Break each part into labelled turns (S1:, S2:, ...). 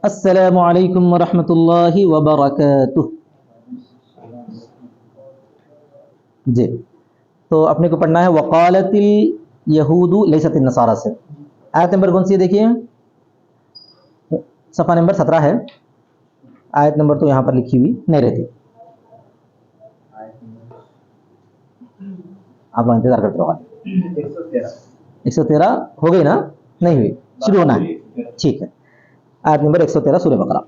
S1: السلام علیکم ورحمۃ اللہ وبرکاتہ. جی تو اپنے کو پڑھنا ہے وقالت الیہود لیست النصارى سے. آیت نمبر کون سی ہے دیکھیے, صفحہ نمبر 17 ہے. آیت نمبر تو یہاں پر لکھی ہوئی نہیں رہتی, آپ انتظار کرتے رہو. 113 ہو گئی نا, نہیں ہوئی, شروع ہونا ہے. ٹھیک ہے, آیت نمبر 113 سورہ بقرہ.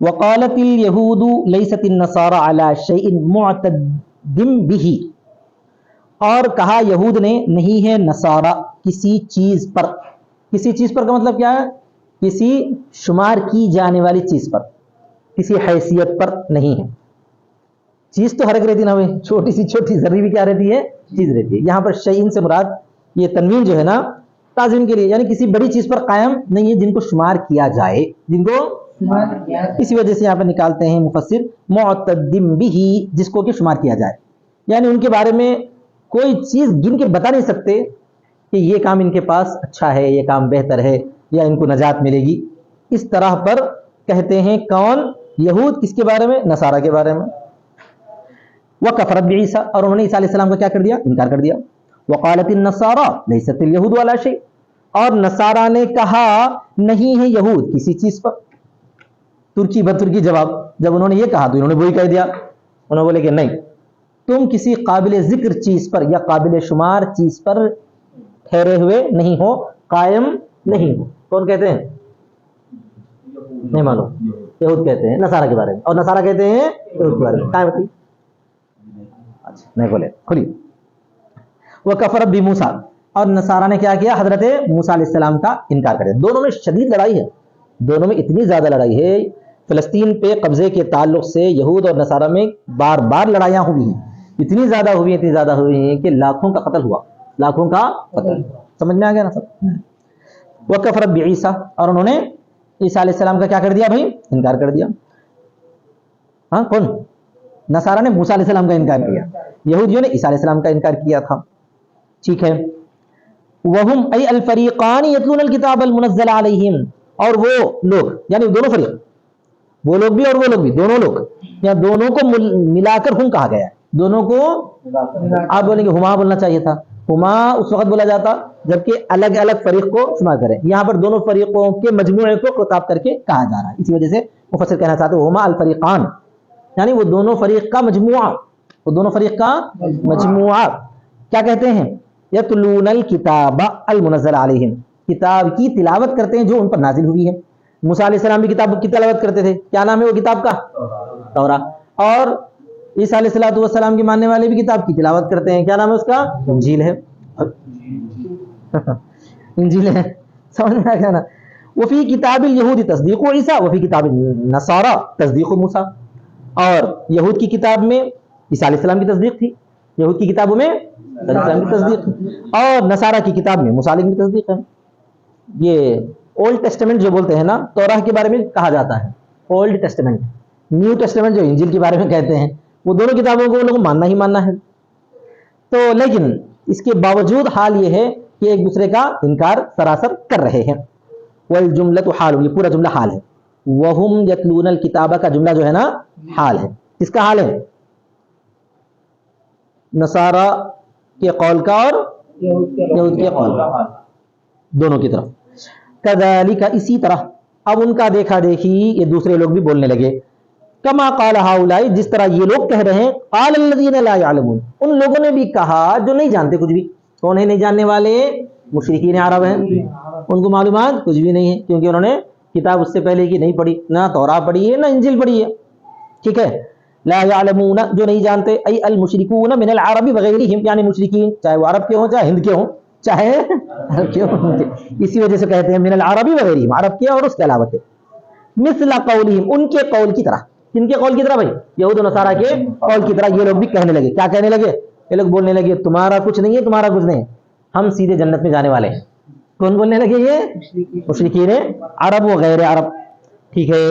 S1: وقالت الیہود لیست النصارى علی شیء معتد به, اور کہا یہود نے نہیں ہے نصارہ کسی چیز پر. کسی چیز پر کا مطلب کیا ہے؟ کسی شمار کی جانے والی چیز پر, کسی حیثیت پر نہیں ہے. چیز تو ہر ایک رہتی نا بھائی, چھوٹی سی چھوٹی ذرہ بھی کیا رہتی ہے؟ چیز رہتی ہے. یہاں پر شیئن سے مراد یہ تنوین جو ہے نا تعظیم کے لیے, یعنی کسی بڑی چیز پر قائم نہیں ہے جن کو شمار کیا جائے, جن کو اسی وجہ سے یہاں پر نکالتے ہیں مفسر معتدم به, جس کو کہ شمار کیا جائے, یعنی ان کے بارے میں کوئی چیز گن کے بتا نہیں سکتے کہ یہ کام ان کے پاس اچھا ہے, یہ کام بہتر ہے, یا ان کو نجات ملے گی. اس طرح پر کہتے ہیں کون؟ یہود. کس کے بارے میں؟ نصارہ کے بارے میں. وکفرت بعیسیٰ, اور انہوں نے عیسیٰ علیہ السلام کا کیا کر دیا؟ انکار کر دیا. وقالت النصارى لیست الیہود علی شیء, اور نصارہ نے کہا نہیں ہے یہود کسی چیز پر. ترکی بترکی جواب, جب انہوں نے یہ کہا تو انہوں نے وہی کہہ دیا. انہوں نے بولے کہ نہیں, تم کسی قابل ذکر چیز پر یا قابل شمار چیز پر ٹھہرے ہوئے نہیں ہو, قائم نہیں ہو. کون کہتے ہیں؟ نہیں معلوم. یہود کہتے ہیں نصارہ کے بارے میں, اور نصارہ کہتے ہیں یہود کے بارے میں. قائم تھی, اچھا نہیں بولے کھلی. وکفرت بموسیٰ, اور نصارہ نے کیا کیا؟ حضرت موسیٰ علیہ السلام کا انکار کر دیا. دونوں میں شدید لڑائی ہے, دونوں میں اتنی زیادہ لڑائی ہے. فلسطین پہ قبضے کے تعلق سے یہود اور نصارہ میں بار بار لڑائیاں ہوئی ہیں, اتنی زیادہ ہوئی ہیں کہ لاکھوں کا قتل ہوا, لاکھوں کا قتل. سمجھ میں آ گیا نا سب؟ وکفرت بعیسیٰ, اور انہوں نے عیسیٰ علیہ السلام کا کیا کر دیا بھائی؟ انکار کر دیا. ہاں کون؟ نصارہ نے موسیٰ علیہ السلام کا انکار کیا, یہودیوں نے عیسیٰ علیہ السلام کا انکار کیا تھا. ٹھیک ہے. وہم ای الفریقان یتلون الکتاب المنزل علیہم, اور وہ لوگ یعنی دونوں فریق, وہ لوگ بھی اور وہ لوگ بھی, دونوں لوگ, یا دونوں کو ملا کر ہم کہا گیا ہے. دونوں کو آپ بولیں گے ہما بولنا چاہیے تھا. ہما اس وقت بولا جاتا جبکہ الگ الگ فریق کو شمار کریں. یہاں پر دونوں فریقوں کے مجموعے کو خطاب کر کے کہا جا رہا ہے, اسی وجہ سے مفسر کہنا چاہتے ہیں ہما الفریقان, یعنی وہ دونوں فریق کا مجموعہ, وہ دونوں فریق کا مجموعہ. کیا کہتے ہیں؟ یتلون الکتاب المنزل علیہم, کتاب کی تلاوت کرتے ہیں جو ان پر نازل ہوئی ہے. موسیٰ علیہ السلام بھی کتاب کی تلاوت کرتے تھے. کیا نام ہے وہ کتاب کا؟ توراۃ. اور عیسیٰ علیہ السلام کے ماننے والے بھی کتاب کی تلاوت کرتے ہیں. کیا نام ہے اس کا؟ انجیل ہے. انجیل ہے, سمجھ میں آ گیا نا. وفی کتاب الیہود تصدیق عیسیٰ وفی کتاب النصارى تصدیق موسیٰ, اور یہود کی کتاب میں عیسیٰ علیہ السلام کی تصدیق تھی, یہود کی کتابوں میں عیسیٰ علیہ السلام کی تصدیق تھی, اور نصارہ کی کتاب میں موسیٰ علیہ السلام کی تصدیق ہے. یہ اولڈ ٹیسٹمنٹ جو بولتے ہیں نا, توراہ کے بارے میں کہا جاتا ہے اولڈ ٹیسٹمنٹ. نیو ٹیسٹمنٹ جو انجیل کے بارے میں کہتے ہیں, وہ دونوں کتابوں کو لوگ ماننا ہی ماننا ہے. تو لیکن اس کے باوجود حال یہ ہے کہ ایک دوسرے کا انکار سراسر کر رہے ہیں. والجملۃ حال, یہ پورا جملہ حال ہے. وہم یتلون الکتاب کا جملہ جو ہے نا حال ہے. کس کا حال ہے؟ نصارہ کے قول کا اور یہود کے قول کا, دونوں کی طرف. کذالک, اسی طرح. اب ان کا دیکھا دیکھی یہ دوسرے لوگ بھی بولنے لگے. کما قال ہؤلاء, جس طرح یہ لوگ کہہ رہے ہیں. قال الذین لا یعلمون, ان لوگوں نے بھی کہا جو نہیں جانتے کچھ بھی. کون ہے نہیں جاننے والے؟ مشرکین عرب ہیں, ان کو معلومات کچھ بھی نہیں ہے, کیونکہ انہوں نے کتاب اس سے پہلے کی نہیں پڑھی, نہ توراۃ پڑھی ہے نہ انجیل پڑھی ہے. ٹھیک ہے. لا یعلمون, جو نہیں جانتے, ای المشرکون من العرب وغیرہم, یعنی مشرکین چاہے وہ عرب کے ہوں چاہے ہند کے ہوں, چاہے کیوں, اسی وجہ سے کہتے ہیں من العرب وغیرہم, عرب کے اور اس کے علاوہ کے. مثل قولہم, ان کے قول کی طرح. کن کے قول کی طرح بھائی؟ یہود و نصارہ کے قول کی طرح یہ لوگ بھی کہنے لگے. کیا کہنے لگے؟ یہ لوگ بولنے لگے تمہارا کچھ نہیں ہے, تمہارا کچھ نہیں ہے, ہم سیدھے جنت میں جانے والے ہیں. کون بولنے لگے؟ یہ مشرکین عرب و غیر عرب. ٹھیک ہے.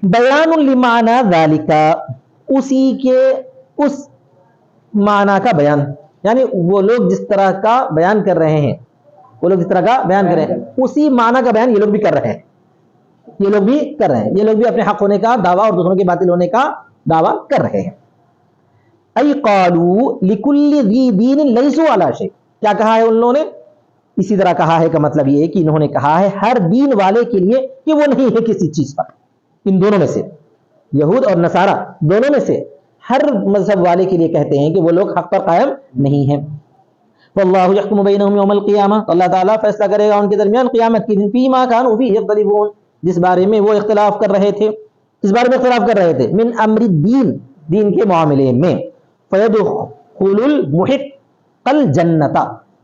S1: بیان لمعنی ذالک, اسی کے اس معنی کا بیان, یعنی وہ لوگ جس طرح کا بیان کر رہے ہیں, وہ لوگ جس طرح کا بیان کر رہے ہیں اسی معنی کا بیان یہ لوگ بھی کر رہے ہیں. یہ لوگ بھی کر رہے ہیں، یہ لوگ بھی اپنے حق ہونے کا دعویٰ اور دوسروں کے باطل ہونے کا دعویٰ کر رہے ہیں. ای قالوا لکل ذی دین لیسوا علی شیء، کیا کہا ہے ان لوگوں نے؟ اسی طرح کہا ہے کا مطلب یہ ہے کہ انہوں نے کہا ہے ہر دین والے کے لیے کہ وہ نہیں ہے کسی چیز پر. ان دونوں میں سے، یہود اور نصارہ دونوں میں سے ہر مذہب والے کے لیے کہتے ہیں کہ وہ لوگ حق پر قائم نہیں ہیں. واللہ یحکم بینہم یوم القیامہ، اللہ تعالیٰ فیصلہ کرے گا ان کے درمیان قیامت کے دن فیما کانوا فیہ یختلفون، جس بارے میں وہ اختلاف کر رہے تھے. اس بارے میں اختلاف کر رہے تھے، من امر الدین، دین کے معاملے میں. فیدخل المحق الجنۃ،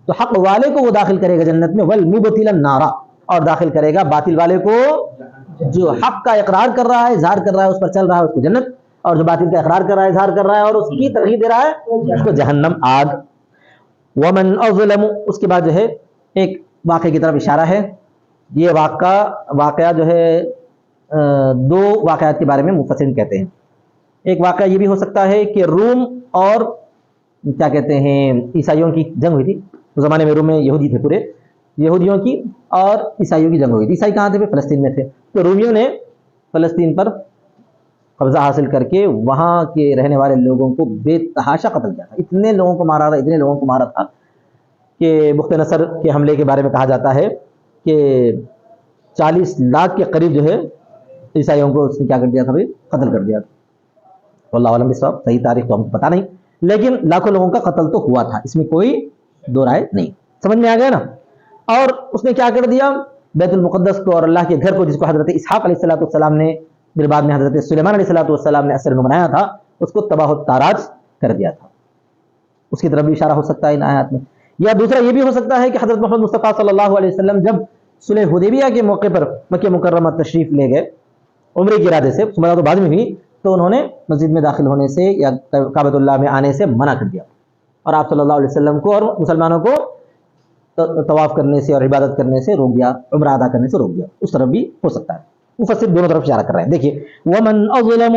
S1: تو حق والے کو وہ داخل کرے گا جنت میں، والمبطل النار، اور داخل کرے گا باطل والے کو، جو حق کا اقرار کر رہا ہے، اظہار کر رہا ہے، اس پر چل رہا ہے، اس کو جنت، اور جو باطل کا اقرار کر رہا ہے، اظہار کر رہا ہے اور اس کی ترغیب دے رہا ہے، اس کو جہنم، آگ. ومن اظلم، اس کے بعد جو ہے ایک واقعے کی طرف اشارہ ہے. یہ واقعہ جو ہے دو واقعات کے بارے میں مفسرین کہتے ہیں. ایک واقعہ یہ بھی ہو سکتا ہے کہ روم اور کیا کہتے ہیں عیسائیوں کی جنگ ہوئی تھی. اس زمانے میں روم میں یہودی تھے، پورے یہودیوں کی اور عیسائیوں کی جنگ ہوئی تھی. عیسائی کہاں تھے؟ فلسطین میں تھے. تو رومیوں نے فلسطین پر قبضہ حاصل کر کے وہاں کے رہنے والے لوگوں کو بے تحاشا قتل کیا تھا. اتنے لوگوں کو مارا تھا، اتنے لوگوں کو مارا تھا کہ بخت نصر کے حملے کے بارے میں کہا جاتا ہے کہ 40 لاکھ کے قریب جو ہے عیسائیوں کو اس نے کیا کر دیا تھا بھائی؟ قتل کر دیا تھا. واللہ عالم بالصواب، صحیح تاریخ تو ہم کو پتہ نہیں، لیکن لاکھوں لوگوں کا قتل تو ہوا تھا، اس میں کوئی دو رائے نہیں. سمجھ میں آ گیا نا؟ اور اس نے کیا کر دیا؟ بیت المقدس کو اور اللہ کے گھر کو، جس کو حضرت اسحاق علیہ السلام نے، پھر بعد میں حضرت سلیمان علیہ السلام نے اثر نو بنایا تھا، اس کو تباہ و تاراج کر دیا تھا. اس کی طرف بھی اشارہ ہو سکتا ہے ان آیات میں. یا دوسرا یہ بھی ہو سکتا ہے کہ حضرت محمد مصطفیٰ صلی اللہ علیہ وسلم جب صلح حدیبیہ کے موقع پر مکہ مکرمہ تشریف لے گئے عمرے کے ارادے سے، سمجھا تو بعد میں بھی، تو انہوں نے مسجد میں داخل ہونے سے یا کعبۃ اللہ میں آنے سے منع کر دیا، اور آپ صلی اللہ علیہ وسلم کو اور مسلمانوں کو طواف کرنے سے اور عبادت کرنے سے روک دیا، عمرہ ادا کرنے سے روک دیا. اس طرف بھی ہو سکتا ہے. مفسر دونوں طرف اشارہ کر رہے ہیں. دیکھیے ومن اظلم،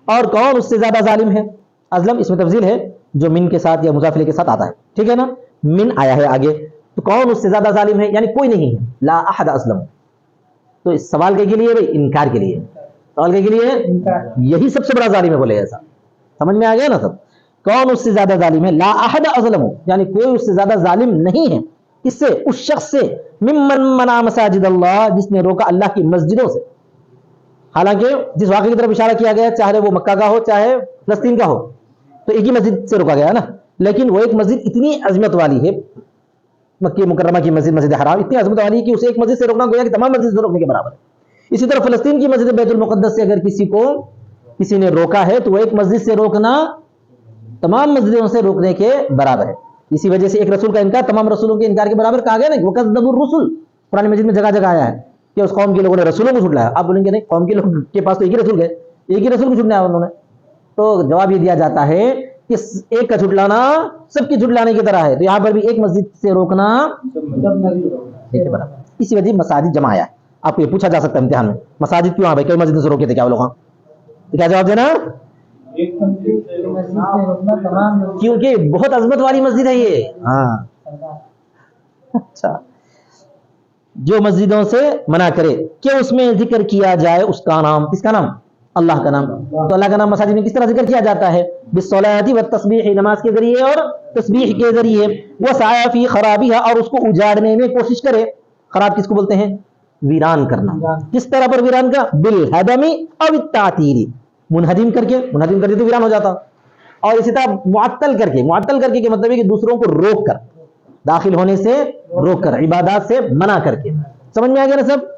S1: اور کون اس سے زیادہ ظالم ہے. اظلم اس میں تفضیل ہے جو من کے ساتھ یا مضاف کے ساتھ آتا ہے، ٹھیک ہے نا؟ من آیا ہے آگے، تو کون اس سے زیادہ ظالم ہے؟ یعنی کوئی نہیں ہے. لا احد اظلم، تو اس سوال کے لیے بھائی انکار کے لیے، سوال کے لیے یہی سب سے بڑا ظالم ہے، بولے ایسا. سمجھ میں آ گیا نا سب؟ کون اس سے زیادہ ظالم ہے؟ لا احد اظلم، یعنی کوئی اس سے زیادہ ظالم نہیں ہے. اس سے، اس شخص سے، ممن منع مساجد اللہ، جس نے روکا اللہ کی مسجدوں سے. حالانکہ جس واقعے کی طرف اشارہ کیا گیا، چاہے وہ مکہ کا ہو چاہے فلسطین کا ہو، تو ایک ہی مسجد سے روکا گیا نا. لیکن وہ ایک مسجد اتنی عظمت والی ہے، مکہ مکرمہ کی مسجد، مسجد حرام اتنی عظمت والی ہے کہ اسے ایک مسجد سے روکنا گویا کہ تمام مسجد سے روکنے کے برابر ہے. اسی طرح فلسطین کی مسجد بیت المقدس سے اگر کسی نے روکا ہے تو وہ ایک مسجد سے روکنا تمام مسجدوں سے روکنے کے برابر ہے. اسی وجہ سے ایک رسول کا انکار تمام رسولوں کے انکار کے برابر کہا گیا نا. وَكَذَّبُوا الرُّسُلَ، قرآن مجید میں جگہ جگہ آیا ہے کہ اس قوم کے لوگوں نے رسولوں کو جھٹلایا. آپ بولیں گے نہیں، قوم کے لوگ کے پاس تو ایک ہی رسول گئے، ایک ہی رسول کو جھٹلایا انہوں نے. تو جواب یہ دیا جاتا ہے کہ ایک کا جھٹلانا سب کے جھٹلانے کی طرح ہے. تو یہاں پر بھی ایک مسجد سے روکنا ایک کے برابر. اسی وجہ مساجد جمع آیا ہے. آپ کو یہ پوچھا جا سکتا ہے امتحان میں، مساجد کیوں؟ بھائی کئی مسجد سے روکے تھے کیا وہ لوگ؟ کیا جواب دینا؟ کیونکہ بہت عظمت والی مسجد ہے یہ. ہاں اچھا، جو مسجدوں سے منع کرے کہ اس میں ذکر کیا جائے اس کا نام. کس کا نام؟ اللہ کا نام. تو اللہ کا نام مساجد میں کس طرح ذکر کیا جاتا ہے؟ بالصلاۃ والتسبیح، نماز کے ذریعے اور تسبیح کے ذریعے. وسعی فی خرابها، اور اس کو اجاڑنے میں کوشش کرے. خراب کس کو بولتے ہیں؟ ویران کرنا. کس طرح پر ویران کا؟ بالہدم او التعطیل، منہدم کر کے، منہدم کر کے تو ویران ہو جاتا. اور اسی طرح معطل کر کے، معطل کر کے مطلب ہے کہ دوسروں کو روک کر، داخل ہونے سے روک کر، عبادات سے منع کر کے. سمجھ میں آ گیا نا سب؟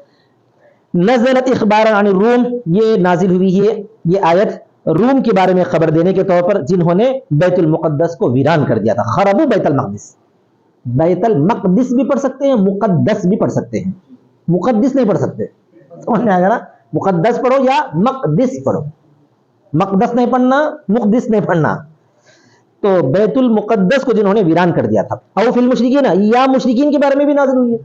S1: نزلت اخبارا عن الروم، یہ نازل ہوئی ہے یہ آیت روم کے بارے میں خبر دینے کے طور پر، جنہوں نے بیت المقدس کو ویران کر دیا تھا. خربوا بیت المقدس. بیت المقدس بھی پڑھ سکتے ہیں، مقدس بھی پڑھ سکتے ہیں، مقدس نہیں پڑھ سکتے. سمجھ میں آ گیا نا؟ مقدس پڑھو یا مقدس پڑھو، مقدس نہیں پڑھنا، مقدس نہیں پڑھنا. تو بیت المقدس کو جنہوں نے ویران کر دیا تھا. او فی المشرکین، یا مشرکین کے بارے میں بھی نازل ہوئی ہے.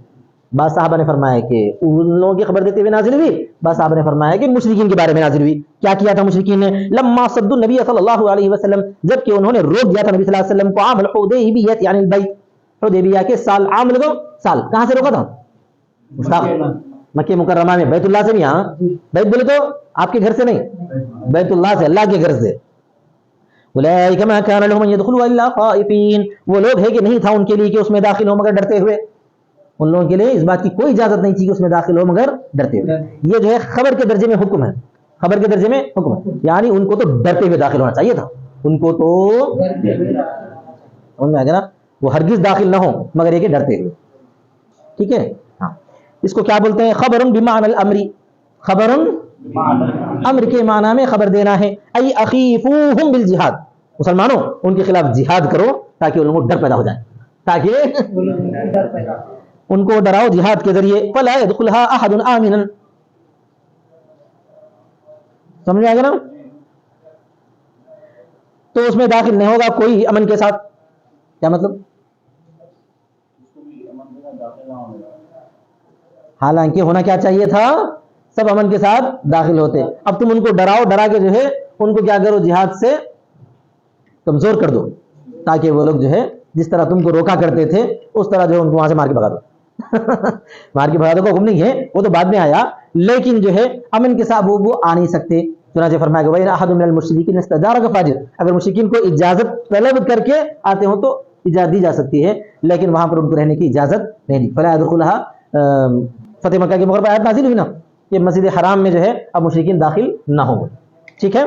S1: بعض صحابہ نے فرمایا کہ ان لوگوں کی خبر دیتے ہوئے نازل ہوئی، بعض صحابہ نے فرمایا کہ مشرکین کے بارے میں نازل ہوئی. کیا کیا تھا مشرکین نے؟ لما صدوا النبی صلی اللہ علیہ وسلم، جبکہ انہوں نے روک دیا تھا نبی صلی اللہ علیہ وسلم کو عام الحدیبیہ یعنی البیت، حدیبیہ کے سال. عام لگو سال، کہاں سے روکا تھا؟ مکہ مکرمہ میں بیت اللہ سے بھی، ہاں بیت بولے تو آپ کے گھر سے نہیں، بیت اللہ سے، اللہ کے گھر سے. اولئک ما کان لهم ان يدخلوا الا خائفین، وہ لوگ ہے کہ نہیں تھا ان کے لیے کہ اس میں داخل ہو مگر ڈرتے ہوئے. ان لوگوں کے لیے اس بات کی کوئی اجازت نہیں تھی کہ اس میں داخل ہو مگر ڈرتے ہوئے. یہ جو ہے خبر کے درجے میں حکم ہے، خبر کے درجے میں حکم ہے، یعنی ان کو تو ڈرتے ہوئے داخل ہونا چاہیے تھا، ان کو تو نا وہ ہرگز داخل نہ ہو مگر یہ کہ ڈرتے ہوئے. ٹھیک ہے، ہاں اس کو کیا بولتے ہیں؟ خبر بمعنی الامر، خبر امر کے معنی میں خبر دینا ہے. ای اخیفوہم بالجہاد، مسلمانوں ان کے خلاف جہاد کرو تاکہ ان لوگوں کو ڈر پیدا ہو جائے، تاکہ ان کو ڈراؤ جہاد کے ذریعے. فلا يدخلها احد آمنا، سمجھ آئے گا نا؟ تو اس میں داخل نہیں ہوگا کوئی امن کے ساتھ. کیا مطلب؟ حالانکہ ہونا کیا چاہیے تھا؟ سب امن کے ساتھ داخل ہوتے. اب تم ان کو ڈراؤ، ڈرا کے جو ہے ان کو کیا کرو؟ جہاد سے کمزور کر دو تاکہ وہ لوگ جو ہے جس طرح تم کو روکا کرتے تھے اس طرح جو ہے ان کو وہاں سے مار کے بھگا دو. مار کے بھگا دو کا حکم نہیں ہے، وہ تو بعد میں آیا، لیکن جو ہے امن کے ساتھ وہ آ نہیں سکتے. چنانچہ فرمایا کہ وَإِنْ أَحَدٌ مِّنَ الْمُشْرِكِينَ اسْتَجَارَكَ فَأَجِرْهُ، اگر مشرکین کو اجازت طلب کر کے آتے ہوں تو اجازت دی جا سکتی ہے، لیکن وہاں پر ان کو رہنے کی اجازت نہیں دی. فَلَا يَدْخُلُهَا، فتح مکہ کی موقع پر آیت نازل ہوئی نا کہ مسجد حرام میں جو ہے اب مشرکین داخل نہ ہوں. ٹھیک ہے،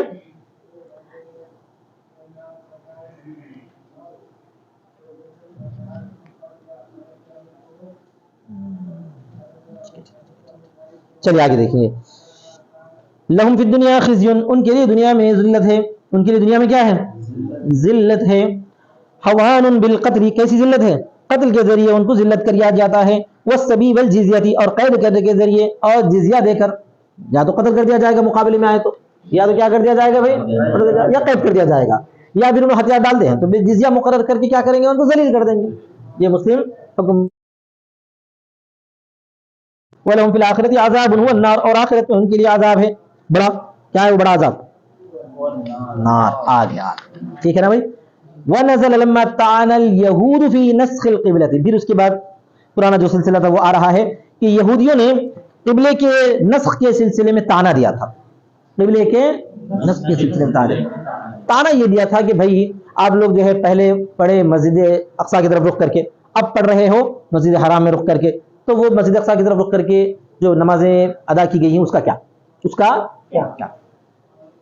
S1: چلیے آگے دیکھیے. لہم فی الدنیا خزی، ان کے لیے دنیا میں ذلت ہے، ان کے لیے دنیا میں کیا ہے؟ ذلت ہے. حوان بالقتل، کیسی ذلت ہے؟ قتل کے ذریعے ان کو ذلت کر دیا جاتا ہے. والسبی والجزیہ، اور قید کرنے کے ذریعے اور جزیہ دے کر، یا تو قتل کر دیا جائے گا مقابلے میں آئے تو، یا تو کیا کر دیا جائے گا بھائی؟ یا قید کر دیا جائے گا، یا پھر انہوں ہتھیار ڈال دیں تو جزیہ مقرر کر کے کیا کریں گے؟ ان کو ذلیل کر دیں گے. یہ مسلم حکم. وَلَهُمْ فِي الْآخِرَةِ عَذَابٌ هُوَ النَّارُ، اور آخرت میں ان کے لیے عذاب ہے بڑا. کیا ہے وہ بڑا عذاب؟ نار. آ گیا. ٹھیک ہے نا بھائی. وَنَزَلَ لَمَّا طَعَنَ الْيَهُودُ فِي نَسْخِ الْقِبْلَةِ، پھر اس کے بعد پرانا جو سلسلہ تھا وہ آ رہا ہے کہ یہودیوں نے قبلے کے نسخ کے سلسلے میں تانا دیا تھا. قبلے کے نسخ کے سلسلے میں تانا یہ دیا تھا کہ بھائی آپ لوگ جو ہے پہلے پڑھے مسجد اقصی کی طرف رخ کر کے، اب پڑھ رہے ہو مسجد حرام میں رخ کر کے، تو وہ مسجد اقصی کی طرف رخ کر کے جو نمازیں ادا کی گئی ہیں اس کا کیا؟ اس کا کیا؟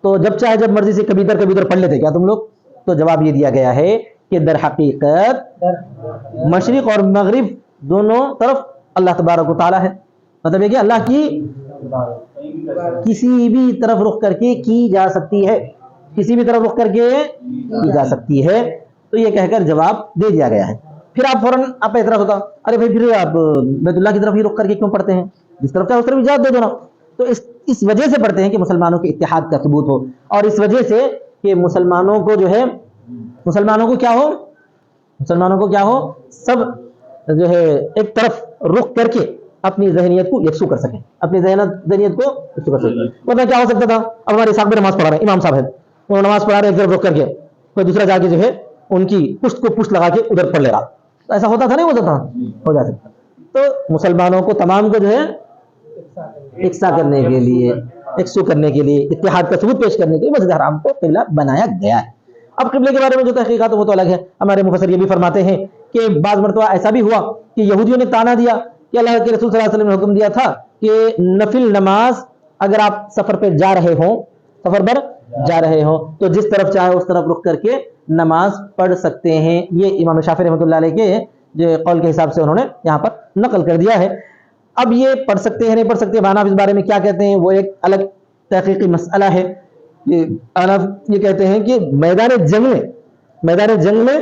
S1: تو جب چاہے جب مرضی سے کبھی ادھر پڑھ لیتے کیا تم لوگ؟ تو جواب یہ دیا گیا ہے کہ در حقیقت مشرق اور مغرب دونوں طرف اللہ تبارک و تعالی ہے. مطلب یہ کہ اللہ کی کسی بھی طرف رخ کر کے کی جا سکتی ہے، کسی بھی طرف رخ کر کے کی جا سکتی ہے. تو یہ کہہ کر جواب دے دیا گیا ہے. پھر آپ فوراً آپ اعتراض ہوتا، ارے بھائی پھر آپ بیت اللہ کی طرف ہی رخ کر کے کیوں پڑھتے ہیں؟ جس طرف کا اس طرف اجازت دے دو نا. تو اس وجہ سے پڑھتے ہیں کہ مسلمانوں کے اتحاد کا ثبوت ہو، اور اس وجہ سے کہ مسلمانوں کو جو ہے مسلمانوں کو کیا ہو سب جو ہے ایک طرف رخ کر کے اپنی ذہنیت کو یکسو کر سکیں، اپنی ذہنیت کو یکسو کر سکیں. ورنہ کیا ہو سکتا تھا؟ اب ہمارے ساتھ میں نماز پڑھا رہے ہیں، امام صاحب ہے، وہ نماز پڑھا رہے ہیں ایک طرف رخ کر کے، کوئی دوسرا جا کے جو ہے ان کی پشت کو پشت لگا کے ادھر پڑھ لے رہا. ایسا ہوتا تھا؟ نہیں ہوتا تھا؟ ہو جا سکتا. تو مسلمانوں کو تمام کو جو ہے یکساں کرنے کے لیے، یکسو کرنے کے لیے، اتحاد کا ثبوت پیش کرنے کے لیے مسجد حرام کو قبلہ بنایا گیا ہے. اب قبلے کے بارے میں جو تحقیقات وہ تو الگ ہے. ہمارے مفسر یہ بھی فرماتے ہیں کہ بعض مرتبہ ایسا بھی ہوا کہ یہودیوں نے تانا دیا کہ اللہ کے رسول صلی اللہ علیہ وسلم نے حکم دیا تھا کہ نفل نماز اگر آپ سفر پر جا رہے ہوں تو جس طرف چاہے اس طرف رخ کر کے نماز پڑھ سکتے ہیں. یہ امام شافعی رحمۃ اللہ علیہ کے جو قول کے حساب سے انہوں نے یہاں پر نقل کر دیا ہے. اب یہ پڑھ سکتے ہیں نہیں پڑھ سکتے، حنفی اس بارے میں کیا کہتے ہیں وہ ایک الگ تحقیقی مسئلہ ہے. یہ کہتے ہیں کہ میدان جنگ میں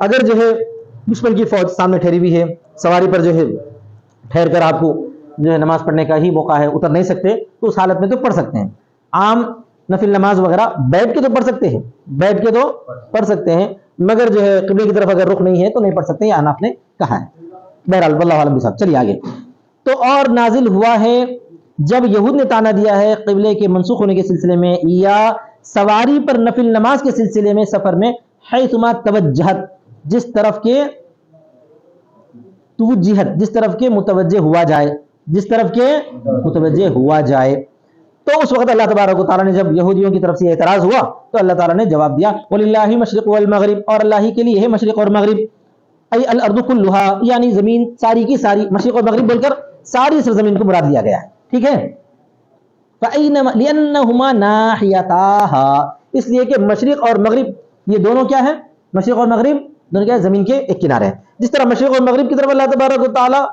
S1: اگر جو ہے دشمن کی فوج سامنے ٹھہری ہوئی ہے، سواری پر جو ہے ٹھہر کر آپ کو جو ہے نماز پڑھنے کا ہی موقع ہے، اتر نہیں سکتے، تو اس حالت میں تو پڑھ سکتے ہیں. عام نفل نماز وغیرہ بیٹھ کے تو پڑھ سکتے ہیں، مگر جو ہے قبلے کی طرف اگر رخ نہیں ہے تو نہیں پڑھ سکتے. یہ آپ نے کہا ہے. بہرحال واللہ عالم صاحب. چلیے آگے. تو اور نازل ہوا ہے جب یہود نے تانا دیا ہے قبلے کے منسوخ ہونے کے سلسلے میں یا سواری پر نفل نماز کے سلسلے میں سفر میں، حیثما توجہت، جس طرف کے متوجہ ہوا جائے، جس طرف کے متوجہ ہوا جائے. تو اس وقت اللہ تبارک و تعالیٰ نے جب یہودیوں کی طرف سے اعتراض ہوا تو اللہ تعالیٰ نے جواب دیا وَلِلَّهِ مشرق والمغرب, اور اللہ ہی کے لیے ہے مشرق اور مغرب, ای الارض کلها, یعنی زمین ساری کی ساری, مشرق اور مغرب بول کر ساری سرزمین کو مراد لیا گیا ہے. ٹھیک ہے, لِأَنَّهُمَا نَاحِيَتَاهَا, اس لیے کہ مشرق اور مغرب یہ دونوں کیا ہے, مشرق اور مغرب دونوں کیا ہے, زمین کے ایک کنارے ہیں. جس طرح مشرق اور مغرب کی طرف اللہ تبارک و تعالیٰ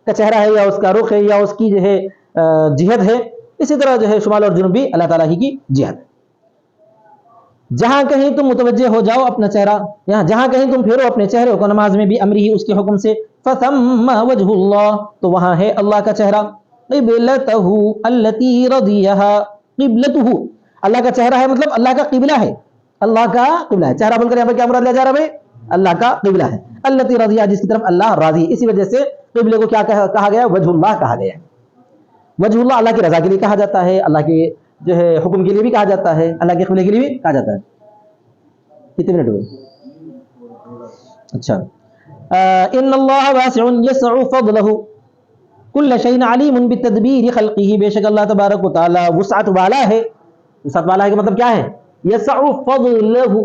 S1: کا چہرہ ہے یا اس کا رخ ہے یا اس کی جو ہے جہت ہے, اسی طرح جو ہے شمال اور جنوب بھی اللہ تعالیٰ ہی کی جہت ہے. جہاں کہیں تم متوجہ ہو جاؤ اپنا چہرہ, یہاں جہاں کہیں تم پھیرو اپنے چہرے کو نماز میں بھی امری ہی, اس کے حکم سے, فَثَمَّ وَجْهُ اللَّهِ, تو وہاں ہے اللہ کا چہرہ, قِبْلَتَهُ الَّتِي رَضِيَهَا, قبلتہ, اللہ کا چہرہ ہے مطلب اللہ کا قبلہ ہے, اللہ کا قبلہ ہے. چہرہ بول کر یہاں پر کیا مراد لیا جا رہا ہے بھائی, اللہ کا قبلہ ہے, الَّتِي رَضِيَهَا, جس کی طرف اللہ راضی. اسی وجہ سے قبلے کو کیا کہا گیا, وجہ اللہ کہا گیا. وجہ اللہ اللہ کی رضا کے لیے کہا جاتا ہے, اللہ کے جو ہے حکم کے لیے بھی کہا جاتا ہے, اللہ کے قبلے کے لیے بھی کہا جاتا ہے. کتنے منٹ ہوئے؟ اچھا, ان اللہ واسع یسع فضلہ کل شیء علیم بتدبیر خلقہ, بے شک اللہ تبارک و تعالی وسعت والا ہے. وسعت والا ہے کا مطلب کیا ہے, یسع فضلہ,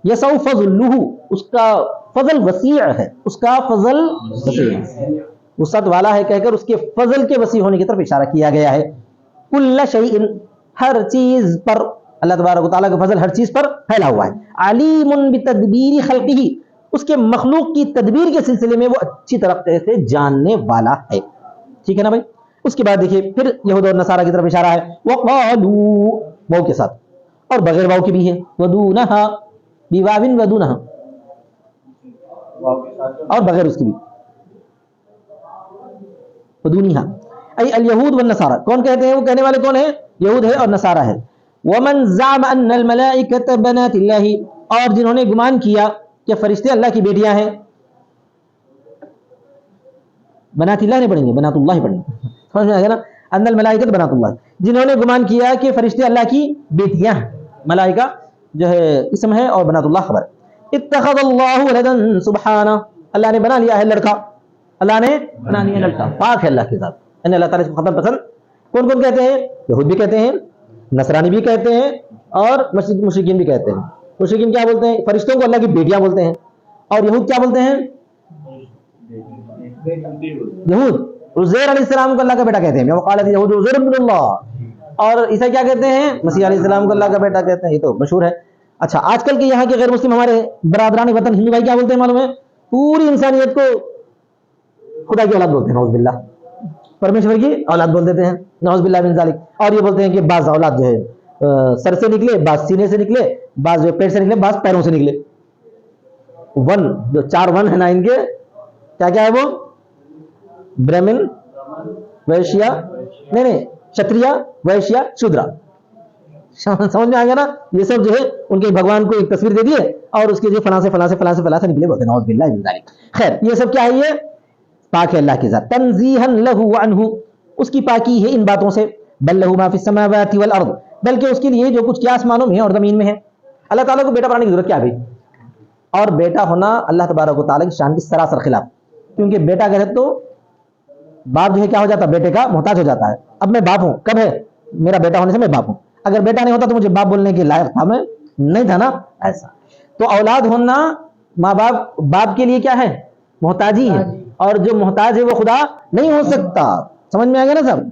S1: یسع فضلہ, اس کا فضل وسیع ہے, اس کا فضل وسیع ہے. وسعت والا ہے کہہ کر اس کے فضل کے وسیع ہونے کی طرف اشارہ کیا گیا ہے. کل شیء, ہر چیز پر اللہ تبارک و تعالیٰ کا فضل ہر چیز پر پھیلا ہوا ہے. علیم بتدبیر خلقہ, اس کے مخلوق کی تدبیر کے سلسلے میں وہ اچھی طرح سے جاننے والا ہے. ٹھیک ہے نا بھائی. اس کے بعد دیکھیے پھر یہود اور نصارہ کی طرف اشارہ ہے, وقالوا, واو کے ساتھ, اور بغیر واو کے بھی ہے, ودونہا, بواو ودونہا, اور بغیر اس کی بھی, ودونہا, ای الیہود والنصارہ. کون کہتے ہیں, وہ کہنے والے کون ہیں, یہود ہے اور نصارہ ہے. ومن زعم ان الملائکۃ بنات اللہ, اور جنہوں نے گمان کیا کہ فرشتے اللہ کی بیٹیاں ہیں. بنات اللہ نہیں پڑھیں گے, بنات اللہ پڑھیں گے, سمجھ میں آ گیا نا. ان الملائکۃ بنات اللہ, جنہوں نے گمان کیا کہ فرشتے اللہ کی بیٹیاں ہیں. ملائکہ جو ہے اسم ہے اور بنات اللہ خبر. اتخذ اللہ ولدا سبحانہ, اللہ نے بنا لیا ہے لڑکا, اللہ نے بنا لیا لڑکا, پاک ہے اللہ کے ذات. اللہ تعالیٰ اس کو خبر پسند. کون کون کہتے ہیں, یہود بھی کہتے ہیں, نصرانی بھی کہتے ہیں, اور مشرکین بھی کہتے ہیں. مشرکین کیا بولتے ہیں, فرشتوں کو اللہ کی بیٹیاں بولتے ہیں, اور یہود کیا بولتے ہیں, یہود عزیر علیہ السلام کو اللہ کا بیٹا کہتے ہیں. وقالت یہود عزیر ابن اللہ, اور عیسیٰ کیا کہتے ہیں, مسیح علیہ السلام کو اللہ کا بیٹا کہتے ہیں. یہ تو مشہور ہے. اچھا, آج کل کے یہاں کے غیر مسلم ہمارے برادران وطن ہندو بھائی کیا بولتے ہیں معلوم ہے, پوری انسانیت کو خدا کی اولاد بولتے ہیں, نعوذ باللہ, پرمیشور کی اولاد بول دیتے ہیں, نعوذ باللہ من ذالک. اور یہ بولتے ہیں کہ بعض اولاد جو ہے سر سے نکلے, بعض سینے سے نکلے, بعض جو پیٹ سے نکلے, بعض پیروں سے نکلے. ون جو 4 ون ہے نا ان کے, کیا کیا ہے وہ, برہمن, ویشیا, نہیں چھتریا, ویشیا, شودرا. سمجھ میں آ گیا نا. یہ سب جو ہے ان کے بھگوان کو ایک تصویر دے دیے اور اس کے جو فلاں سے فلاں سے فلاں سے فلاں سے نکلے بولتے ہیں, نعوذ باللہ من ذالک. خیر, یہ سب کیا ہے, یہ پاک ہے اللہ کی ذات. تنزیہا لہ عنہ, اس کی پاکی ہے ان باتوں سے. بل لہ ما فی السماوات والارض, بلکہ اس کے لیے جو کچھ کیا آسمانوں میں ہے اور زمین میں ہے. اللہ تعالیٰ کو بیٹا بنانے کی ضرورت کیا ہے, اور بیٹا ہونا اللہ تبارک و تعالیٰ کی شان کی سراسر خلاف. کیونکہ بیٹا کہتے تو باپ جو ہے کیا ہو جاتا ہے, بیٹے کا محتاج ہو جاتا ہے. اب میں باپ ہوں, کب ہے, میرا بیٹا ہونے سے میں باپ ہوں. اگر بیٹا نہیں ہوتا تو مجھے باپ بولنے کے لائق تھا میں نہیں تھا نا, ایسا. تو اولاد ہونا ماں باپ, باپ کے لیے کیا ہے, محتاجی ہے, اور جو محتاج ہے وہ خدا نہیں ہو سکتا. سمجھ میں آ گیا نا سب,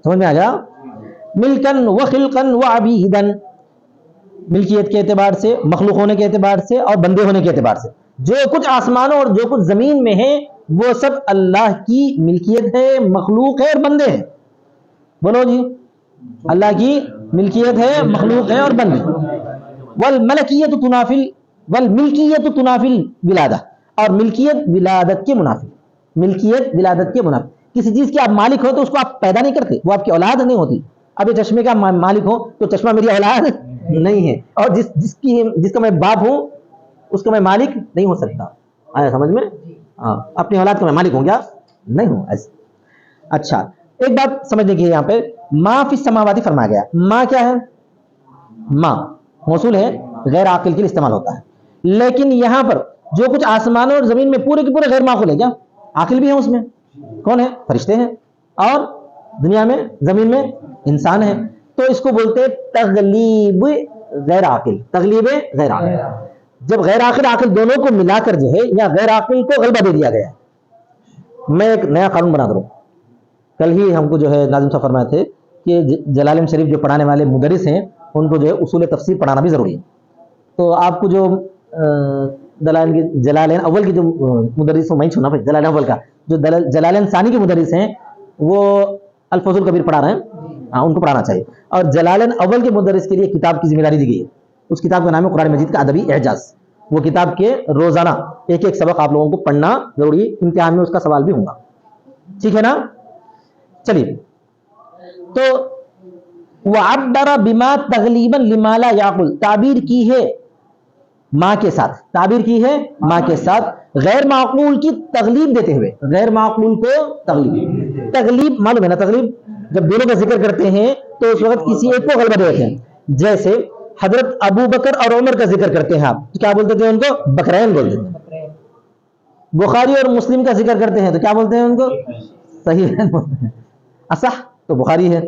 S1: سمجھ میں آ گیا. ملکن و خلقن و عبیدن, ملکیت کے اعتبار سے, مخلوق ہونے کے اعتبار سے, اور بندے ہونے کے اعتبار سے. جو کچھ آسمانوں اور جو کچھ زمین میں ہے وہ سب اللہ کی ملکیت ہے, مخلوق ہے اور بندے ہیں. بولو جی, اللہ کی ملکیت ہے, مخلوق ہے اور بندے. والملکیت تنافل, والملکیت تنافل ولادہ, اور ملکیت ولادت کے منافی. ملکیت ولادت کے منافی. کسی چیز کے آپ مالک ہو تو اس کو آپ پیدا نہیں کرتے, وہ آپ کی اولاد نہیں ہوتی. اب یہ چشمے کا مالک ہو تو چشمہ میری اولاد نہیں ہے, اور جس کا میں باپ ہوں اس کا میں مالک نہیں ہو سکتا. آیا سمجھ میں, ہاں, اپنی اولاد کا میں مالک ہوں کیا, نہیں ہوں ایسے. اچھا, ایک بات سمجھنے کی ہے یہاں پہ, ما فی السماواتی فرمایا گیا. ما کیا ہے, ما موصول ہے, غیر عاقل کے لیے استعمال ہوتا ہے. لیکن یہاں پر جو کچھ آسمانوں اور زمین میں پورے کے پورے غیر معقول ہے, کیا عاقل بھی ہے اس میں, کون ہے؟ فرشتے ہیں، اور دنیا میں زمین میں انسان ہے. تو اس کو بولتے تغلیب غیر عاقل. تغلیب غیر عاقل، جب غیر عاقل عاقل دونوں کو ملا کر جو ہے یا غیر عاقل کو غلبہ دے دیا گیا ہے. میں ایک نیا قانون بنا کروں. کل ہی ہم کو جو ہے ناظم صاحب فرمائے تھے کہ جلالین شریف جو پڑھانے والے مدرس ہیں ان کو جو ہے اصول تفسیر پڑھانا بھی ضروری ہے. تو آپ کو جو جلالین اول کی جو مدرس ہوں میں چھونا بھائی، جلالین اول کا جو جلالین ثانی کے مدرس ہیں وہ الفوز الکبیر پڑھا رہے ہیں، ان کو پڑھانا چاہیے. اور جلالین اول کے مدرس کے لیے کتاب کی ذمہ داری دی گئی ہے. اس کتاب کا نام ہے قرآن مجید کا ادبی اعجاز. وہ کتاب کے روزانہ ایک ایک سبق آپ لوگوں کو پڑھنا ضروری ہے. امتحان میں اس کا سوال بھی ہوگا. ٹھیک ہے نا؟ چلیے، تو وعبر بما تغلیبا لما لا یعقل، تعبیر کی ہے ماں کے ساتھ، تعبیر کی ہے ماں کے ساتھ غیر معقول کی تغلیب دیتے ہوئے. غیر معقول کو تغلیب، تغلیب معلوم ہے نا؟ تغلیب جب دونوں کا ذکر کرتے ہیں تو اس وقت کسی ایک کو غلبہ دیتے ہیں. جیسے حضرت ابو بکر اور عمر کا ذکر کرتے ہیں آپ تو کیا بولتے تھے ان کو؟ بکرین بولتے ہیں. بخاری اور مسلم کا ذکر کرتے ہیں تو کیا بولتے ہیں ان کو؟ صحیح ہے. اصح تو بخاری ہے،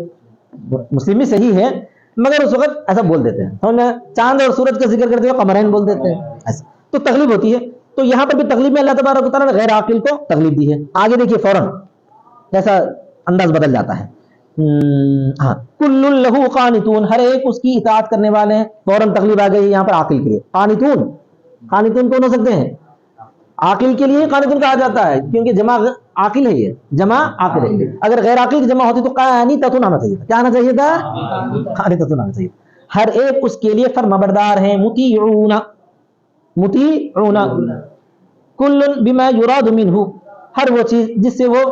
S1: مسلم بھی صحیح ہے، مگر اس وقت ایسا بول دیتے ہیں. چاند اور سورج کا ذکر کرتے ہوئے قمرین بول دیتے ہیں. ایسا تو تغلیب ہوتی ہے. تو یہاں پر بھی تغلیب میں اللہ تبارک و تعالیٰ نے غیر عاقل کو تغلیب دی ہے. آگے دیکھیے فوراً کیسا انداز بدل جاتا ہے. ہاں، کل لہو قانتون، ہر ایک اس کی اطاعت کرنے والے ہیں. فوراً تغلیب آ گئی یہاں پر عاقل کے لیے. قانتون، قانتون کون ہو سکتے ہیں؟ عاقل کے لیے قانتون کہا جاتا ہے کیونکہ جمع عاقل ہے، یہ جمع عاقل ہے. اگر غیر عاقل کی جمع ہوتی تو قانتون آنا چاہیے تھا. کیا آنا چاہیے تھا؟ قانتون آنا چاہیے. ہر ایک اس کے لیے فرمانبردار ہیں. مطیعون، مطیعون کل بما یراد منہ، ہر وہ چیز جس سے وہ،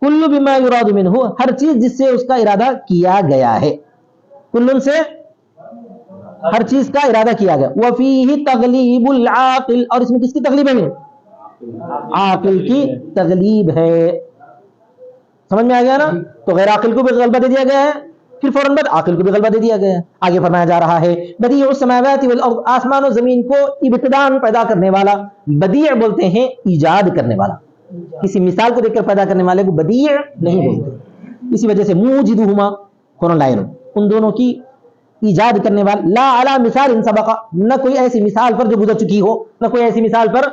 S1: کل بما یراد منہ، ہر چیز جس سے اس کا ارادہ کیا گیا ہے. کل سے ہر چیز کا ارادہ کیا گیا. وفیہ تغلیب العاقل، اور اس میں کس کی تغلیب ہے؟ عاقل کی تغلیب ہے. سمجھ میں آ گیا نا؟ تو غیر عاقل کو بھی غلبہ دے دیا گیا ہے، پھر فوراً بعد عاقل کو بھی غلبہ دے دیا گیا ہے. آگے فرمایا جا رہا ہے بدیع السماوات والارض، آسمان و زمین کو ابتداءً پیدا کرنے والا. بدیع بولتے ہیں ایجاد کرنے والا. کسی مثال کو دیکھ کر پیدا کرنے والے کو بدیع نہیں بولتے. اسی وجہ سے موجدہما قرآن لائن، ان دونوں کی ایجاد کرنے والا. لا علی مثال ان سبق، نہ کوئی ایسی مثال پر جو گزر چکی ہو، نہ کوئی ایسی مثال پر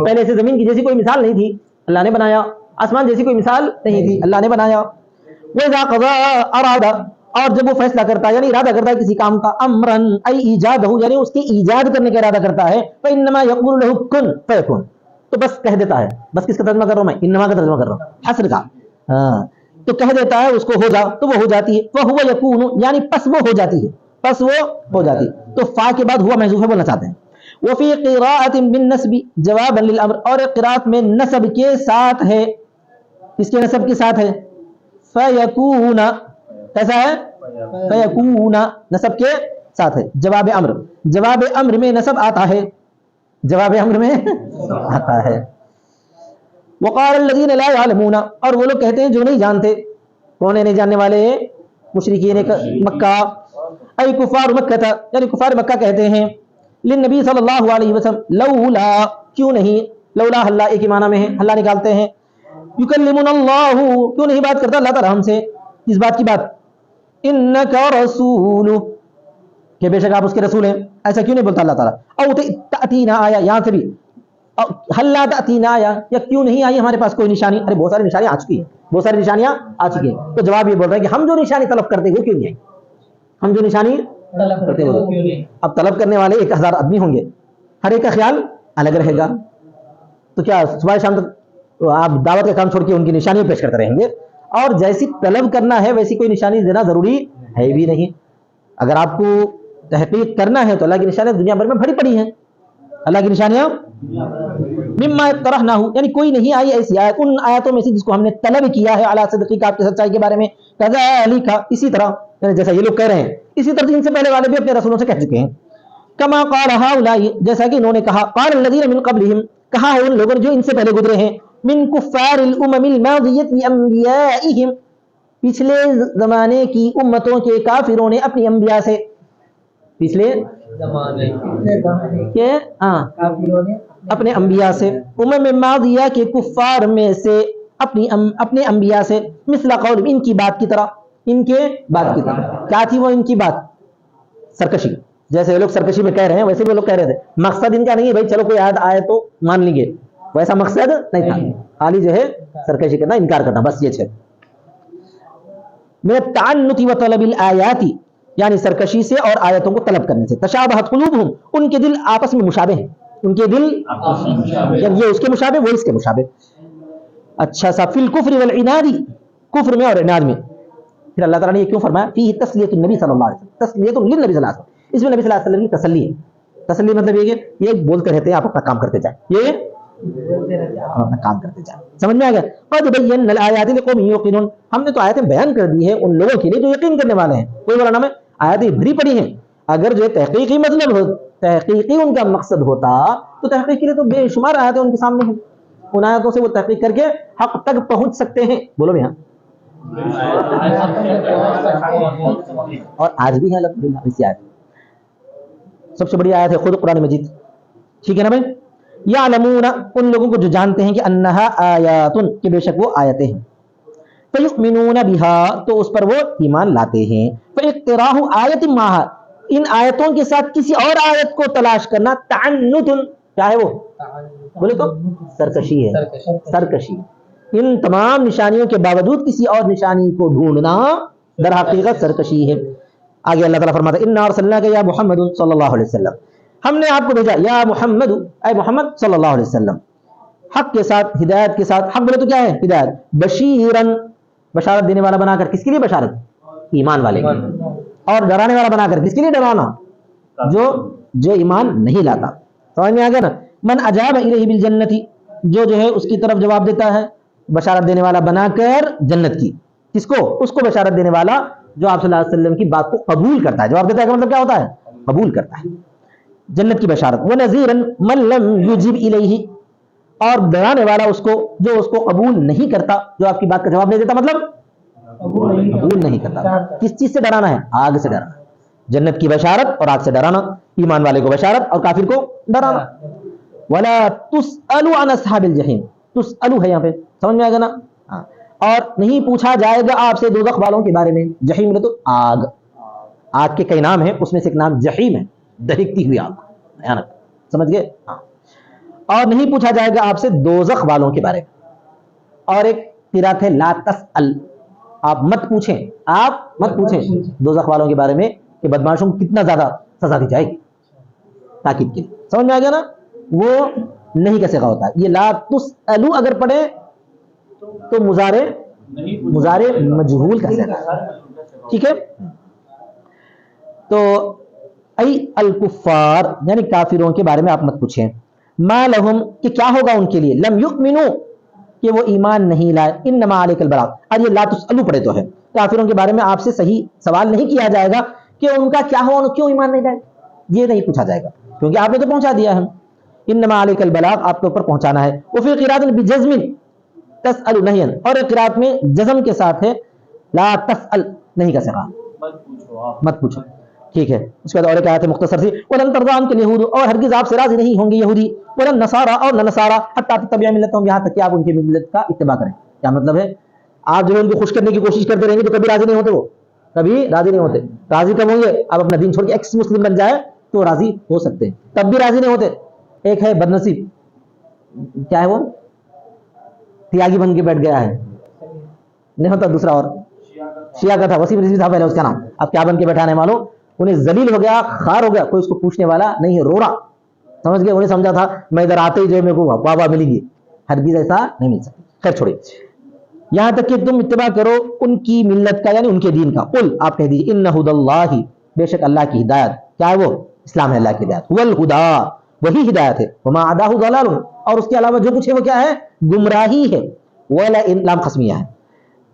S1: پہلے سے زمین کی جیسی کوئی مثال نہیں تھی اللہ نے بنایا، آسمان جیسی کوئی مثال نہیں تھی اللہ نے بنایا. وَإِذَا قَضَىٰ أَرَادَ، اور جب وہ فیصلہ کرتا ہے یعنی ارادہ کرتا ہے کسی کام کا، امرن ای ایجادہ یعنی اس کے ایجاد کرنے کا ارادہ کرتا ہے، فَإِنَّمَا يَقُولُ لَهُ كُن فَيَكُن، تو بس کہہ دیتا ہے. بس کس کا ترجمہ کر رہا ہوں میں؟ انما کا ترجمہ کر رہا ہوں، حصر کا. ہاں، تو کہہ دیتا ہے اس کو ہو جا تو وہ ہو جاتی ہے. فَهُوَ يَكُونُ یعنی پس وہ ہو جاتی ہے، پس وہ ہو جاتی. تو فا کے بعد ہوا محذوف ہے بولنا چاہتے ہیں. وفی قراءۃ بالنسب جوابا للامر، اور ایک قراءت میں نسب کے ساتھ ہے. کس کے نسب کے ساتھ ہے؟ فیکون، کیسا ہے؟ فیکون نسب کے ساتھ ہے. جواب امر، جواب امر میں نسب آتا ہے، جواب امر میں آتا ہے. وقال الذین لا يعلمون، اور وہ لوگ کہتے ہیں جو نہیں جانتے. کون ہے نہیں جاننے والے؟ مشرکین مکہ، ای کفار مکہ، یعنی کفار مکہ کہتے ہیں للنبی صلی اللہ علیہ وسلم لولا، کیوں نہیں، لولا اللہ ایک ہی معنی میں ہے، اللہ نکالتے ہیں. یکلمنا اللہ، کیوں نہیں بات کرتا اللہ تعالیٰ ہم سے؟ اس بات کی بات، انک رسول، کہ بے شک آپ اس کے رسول ہیں، ایسا کیوں نہیں بولتا اللہ تعالیٰ؟ او تأتینا آیا، یہاں سے بھی حل لا تأتینا آیا، یا کیوں نہیں آئی ہمارے پاس کوئی نشانی؟ ارے بہت ساری نشانیاں آ چکی ہیں، بہت ساری نشانیاں آ چکی ہیں. تو جواب یہ بول رہے ہیں کہ ہم جو نشانی طلب کرتے وہ کیوں نہیں آئی؟ ہم جو نشانی طلب کرتے وہ کیوں نہیں؟ اب طلب کرنے والے 1000 آدمی ہوں گے، ہر ایک کا خیال الگ رہے گا. تو کیا صبح شام تک آپ دعوت کا کام چھوڑ کے ان کی نشانی پیش کرتے رہیں گے؟ اور جیسی طلب کرنا ہے ویسی کوئی نشانی دینا ضروری ہے بھی نہیں. اگر آپ کو تحقیق کرنا ہے تو اللہ کی نشانیاں دنیا بھر میں بھری پڑی ہیں، اللہ کی نشانیاں. مما اقترحناہ، یعنی کوئی نہیں آئی ایسی آیت ان آیاتوں میں سے جس کو ہم نے طلب کیا ہے، علی صدقک، آپ کی سچائی کے بارے میں. کذالک، اسی طرح، یعنی جیسا یہ لوگ کہہ رہے ہیں اسی طرح ان سے پہلے والے بھی اپنے رسولوں سے کہہ چکے ہیں. کما قال ہؤلاء، جیسا کہ انہوں نے کہا، قال الذین من قبلہم، کہا ہے ان لوگوں نے جو ان سے پہلے گزرے ہیں، من کفار الامم الماضیۃ لانبیائہم، پچھلے زمانے کی امتوں کے کافروں نے اپنی انبیاء سے، پچھلے زمانے کے اپنے انبیاء سے، امم ماضیہ کے کفار میں سے، اپنے انبیاء سے مثل قول، ان کی بات کی طرح، ان کے بات کی طرح. کیا تھی وہ ان کی بات؟ سرکشی. جیسے وہ لوگ سرکشی میں کہہ رہے ہیں ویسے بھی وہ لوگ کہہ رہے تھے. مقصد ان کا نہیں ہے بھائی چلو کوئی آیت آئے تو مان لیں گے، ویسا مقصد نہیں تھا، خالی جو ہے سرکشی کرنا، انکار کرنا، بس یہ ہے. من التعنت وطلب الآیات، یعنی سرکشی سے اور آیتوں کو طلب کرنے سے. تشابہت قلوبہم، ان کے دل آپس میں مشابہ ہیں، ان کے دل یعنی یہ اس کے مشابہ وہ اس کے مشابہ. اچھا سا فی الکفر والعناد، کفر میں اور عناد میں. پھر اللہ تعالیٰ نے یہ کیوں فرمایا؟ فیہ تسلیۃ النبی صلی اللہ علیہ وسلم، تسلیۃ للنبی صلی اللہ علیہ وسلم. اس میں نبی صلی اللہ علیہ وسلم کی تسلی ہے. تسلی مطلب یہ بولتے رہتے ہیں آپ اپنا کام کرتے جائیں، یہ اپنا کام کرتے جائیں. سمجھ میں آ گیا؟ قد بینا الآیات لقوم یوقنون، ہم نے تو آیتیں بیان کر دی ہیں ان لوگوں کے لیے جو یقین کرنے والے ہیں. کوئی بولا نام ہے آیتیں بھری پڑی ہیں. اگر جو تحقیقی مطلب ہو، تحقیقی ان کا مقصد ہوتا تو تحقیق کے لیے تو بے شمار آیتیں ان کے سامنے ہیں، ان آیتوں سے وہ تحقیق کر کے حق تک پہنچ سکتے ہیں. بولو بھائی. اور آج بھی ہے الحمدللہ اسی آیت. سب سے بڑی آیت ہے خود قرآن مجید. ٹھیک ہے نا بھائی؟ یعلمون، ان لوگوں کو جو جانتے ہیں کہ انہا آیات، کہ بے شک وہ آیتیں ہیں. فیؤمنون بها، تو اس پر وہ ایمان لاتے ہیں. فاقتراح آیت معها، ان آیتوں کے ساتھ کسی اور آیت کو تلاش کرنا. تعنت، کیا ہے وہ؟ بولے تو سرکشی ہے، سرکشی. ان تمام نشانیوں کے باوجود کسی اور نشانی کو ڈھونڈنا در حقیقت سرکشی ہے. آگے اللہ تعالیٰ فرماتا ہے انا ارسلناک یا محمد صلی اللہ علیہ وسلم، ہم نے آپ کو بھیجا یا محمد، اے محمد صلی اللہ علیہ وسلم، حق کے ساتھ، ہدایت کے ساتھ. حق بولے تو کیا ہے؟ ہدایت. بشیرن، بشارت دینے والا بنا کر. کس کے لیے بشارت؟ ایمان والے کے لیے. اور ڈرانے والا بنا کر. کس کے لیے ڈرانا؟ جو ایمان نہیں لاتا. سمجھ میں آ گیا نا؟ من اجاب الیہ بالجنتی، جو ہے اس کی طرف جواب دیتا ہے بشارت دینے والا بنا کر جنت کی. کس کو؟ اس کو بشارت دینے والا جو آپ صلی اللہ علیہ وسلم کی بات کو قبول کرتا ہے. جواب دیتا ہے کا مطلب کیا ہوتا ہے؟ قبول کرتا ہے. جنت کی بشارت. وَنَذِيرًا مَن لَّمْ يُجِبْ إِلَيْهِ، اور ڈرانے والا اس کو جو اس کو قبول نہیں کرتا، جو آپ کی بات کا جواب نہیں دیتا، مطلب قبول نہیں کرتا. کس چیز سے ڈرانا ہے؟ آگ سے ڈرانا. جنت کی بشارت اور آگ سے ڈرانا. ایمان والے کو بشارت اور کافر کو ڈرانا. وَلَا تُسْأَلُ عَنْ أَصْحَابِ الْجَحِيمِ، تُسْأَلُ ہے یہاں پہ. سمجھ میں آئے گا نا؟ اور نہیں پوچھا جائے گا آپ سے دوزخ والوں کے بارے میں. جحیم تو آگ، آگ کے کئی نام ہیں، اس میں سے ایک نام جحیم ہے، دہکتی ہوئی آگ، بھیانک. سمجھ گئے؟ اور نہیں پوچھا جائے گا آپ سے دوزخ والوں کے بارے میں. اور ایک قرات ہے لا تسأل، آپ مت پوچھیں، آپ مت پوچھیں دوزخ والوں کے بارے میں کہ بدمعاشوں کو کتنا زیادہ سزا دی جائے گی، تاکید کے لیے. سمجھ میں آ گیا نا؟ وہ نہیں کا صیغہ ہوتا ہے. یہ لا تسألو اگر پڑھے تو مضارع مجہول کا صیغہ. ٹھیک ہے؟ تو ای الکفار، یعنی کافروں کے بارے میں آپ مت پوچھیں. ما لہم، کہ کیا ہوگا ان کے لیے. لم یؤمنو، کہ وہ ایمان نہیں لائے. انما علیک البلاغ، اور یہ لا تسألو پڑھے تو ہے. کافروں کے بارے میں آپ سے صحیح سوال نہیں کیا جائے گا کہ ان کا کیا ہوا، کیوں ایمان نہیں لائے. یہ نہیں پوچھا جائے گا کیونکہ آپ نے تو پہنچا دیا ہے. انما علیک البلاغ، آپ کے اوپر پہنچانا ہے. وفی قرات بجزم تسأل نہیا، اور ایک قرات میں جزم کے ساتھ ہے لا تسأل، نہیں کا صیغہ، مت پوچھو. ٹھیک ہے؟ اس کے بعد اور ایک آیت مختصر سی، ولن ترضى عنك اليهود، اور ہرگز آپ سے راضی نہیں ہوں گے یہودی. ولن نصارى، اور نہ نصارى، حتى تتبع ملتهم، یہاں تک کہ آپ ان کی ملت کا اتباع کریں. کیا مطلب ہے؟ آپ جو ان کو خوش کرنے کی کوشش کرتے رہیں گے تو کبھی راضی نہیں ہوتے. وہ کبھی راضی نہیں ہوتے. راضی کب ہوں گے؟ آپ اپنا دین چھوڑ کے ایکس مسلم بن جائے تو راضی ہو سکتے ہیں، تب بھی راضی نہیں ہوتے. ایک ہے بدنصیب، کیا ہے وہ؟ تیاگی بن کے بیٹھ گیا ہے، نہیں ہوتا. دوسرا اور شیعہ کا تھا، وسیم رضوی تھا پہلے اس کا نام. اب کیا بن کے بیٹھانے والوں، انہیں ذلیل ہو گیا، خار ہو گیا، کوئی اس کو پوچھنے والا نہیں ہے، رو رہا. سمجھ گئے؟ انہیں سمجھا تھا میں ادھر آتے ہی جو ہے میرے کو واہ واہ ملے گی. ہرگز ایسا نہیں مل سکتا. خیر چھوڑیے، یہاں تک کہ تم اتباع کرو ان کی ملت کا، یعنی ان کے دین کا. قل، آپ کہہ دیجیے، ان ھدی اللہ، بے شک اللہ کی ہدایت. کیا ہے وہ؟ اسلام ہے اللہ کی ہدایت. والہدی، وہی ہدایت ہے. وما عداہ ضلال، اور اس کے علاوہ جو کچھ ہے وہ کیا ہے؟ گمراہی ہے. ولئن، لام قسمیہ ہے،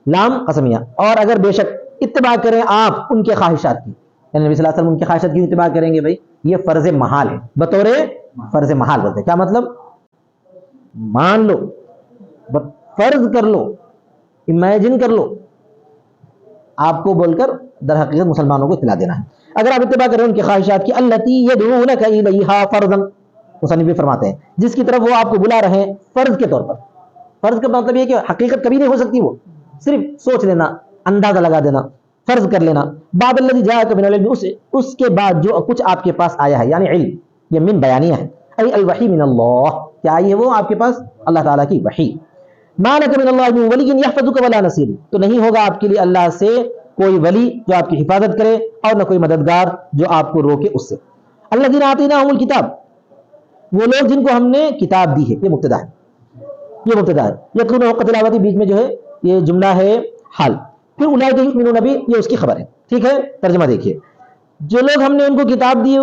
S1: لام قسمیہ. اور اگر بے شک اتباع کریں آپ ان کے خواہشات کی، یعنی نبی صلی اللہ علیہ وسلم ان کی خواہشات کی اتباع کریں گے. بھائی یہ فرض محال ہے، بطور فرض محال بولتے ہیں. کیا مطلب؟ مان لو، فرض کر لو، امیجن کر لو، آپ کو بول کر در حقیقت مسلمانوں کو اطلاع دینا ہے. اگر آپ اتباع کریں ان کی خواہشات کی، التی یدعونک الیہا فرضا، مصنف بھی فرماتے ہیں جس کی طرف وہ آپ کو بلا رہے ہیں فرض کے طور پر. فرض کا مطلب یہ کہ حقیقت کبھی نہیں ہو سکتی، وہ صرف سوچ لینا، اندازہ لگا دینا، فرض کر لینا. بعد الذی جاءک من العلم، اس کے بعد جو کچھ آپ کے پاس آیا ہے، یعنی علم، یہ من بیانیہ ہے. ای الوحی من اللہ، کیا آئی ہے وہ آپ کے پاس؟ اللہ تعالیٰ کی وحی. ما لک من اللہ من ولی یحفظک ولا نصیر، تو نہیں ہوگا آپ کے لیے اللہ سے کوئی ولی جو آپ کی حفاظت کرے اور نہ کوئی مددگار جو آپ کو روکے اس سے. الذین آتیناہم الکتاب، وہ لوگ جن کو ہم نے کتاب دی ہے. یہ مبتدا ہے، یہ مبتدا ہے. یتلون حق تلاوتی، بیچ میں جو ہے یہ جملہ ہے حال. پھر اولئک یؤمنون بہ، یہ اس کی خبر ہے. ٹھیک ہے، ترجمہ دیکھیے. جو لوگ ہم نے ان کو کتاب دی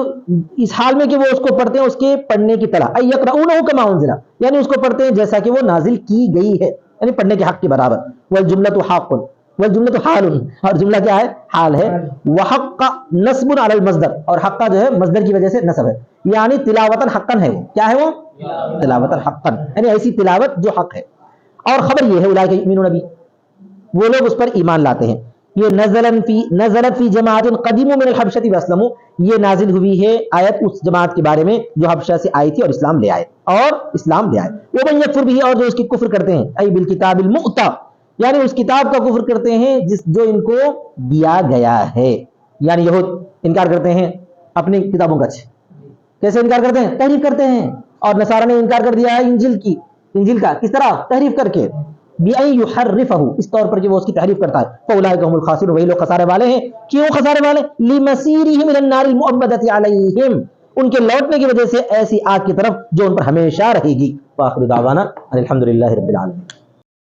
S1: اس حال میں کہ وہ اس کو پڑھتے ہیں اس کے پڑھنے کی طرح، ای یقرؤونہ کما انزل، یعنی اس کو پڑھتے ہیں جیسا کہ وہ نازل کی گئی ہے، یعنی پڑھنے کے حق کے برابر. والجملۃ حق، والجملۃ حال، اور جملہ کیا ہے؟ حال ہے. وحق نصب علی المصدر، اور حق جو ہے مصدر کی وجہ سے نصب ہے، یعنی تلاوتاً حقاً ہے. وہ کیا ہے؟ وہ تلاوتاً حقاً، یعنی ایسی تلاوت جو حق ہے. اور خبر یہ ہے اولئک یؤمنون بہ، وہ لوگ اس پر ایمان لاتے ہیں. یہ نزلت فی جماعت قدیموا من الحبشۃ واسلموا، یہ نازل ہوئی ہے آیت اس جماعت کے بارے میں جو حبشہ سے آئی تھی اور اسلام لے آئے. ومن یکفر بہ، اور جو اس کی کفر کرتے ہیں، ای بالکتاب المؤتى، یعنی اس کتاب کا کفر کرتے ہیں جو ان کو دیا گیا ہے. یعنی یہود انکار کرتے ہیں اپنی کتابوں کا. کیسے انکار کرتے ہیں؟ تحریف کرتے ہیں. اور نصارہ نے انکار کر دیا ہے انجیل کا. کس طرح؟ تحریف کر کے. بِأَن يُحَرِّفَهُ، اس طور پر کہ وہ اس کی تحریف کرتا ہے. فَأُولَٰئِكَ هُمُ الْخَاسِرُونَ، وہی لوگ خسارے والے ہیں. کیوں خسارے والے؟ لِمَسِيرِهِمْ إِلَى النَّارِ الْمُؤَبَّدَةِ عَلَيْهِمْ، ان کے لوٹنے کی وجہ سے ایسی آگ کی طرف جو ان پر ہمیشہ رہے گی. وآخر دعوانا الحمد للہ رب العالمین.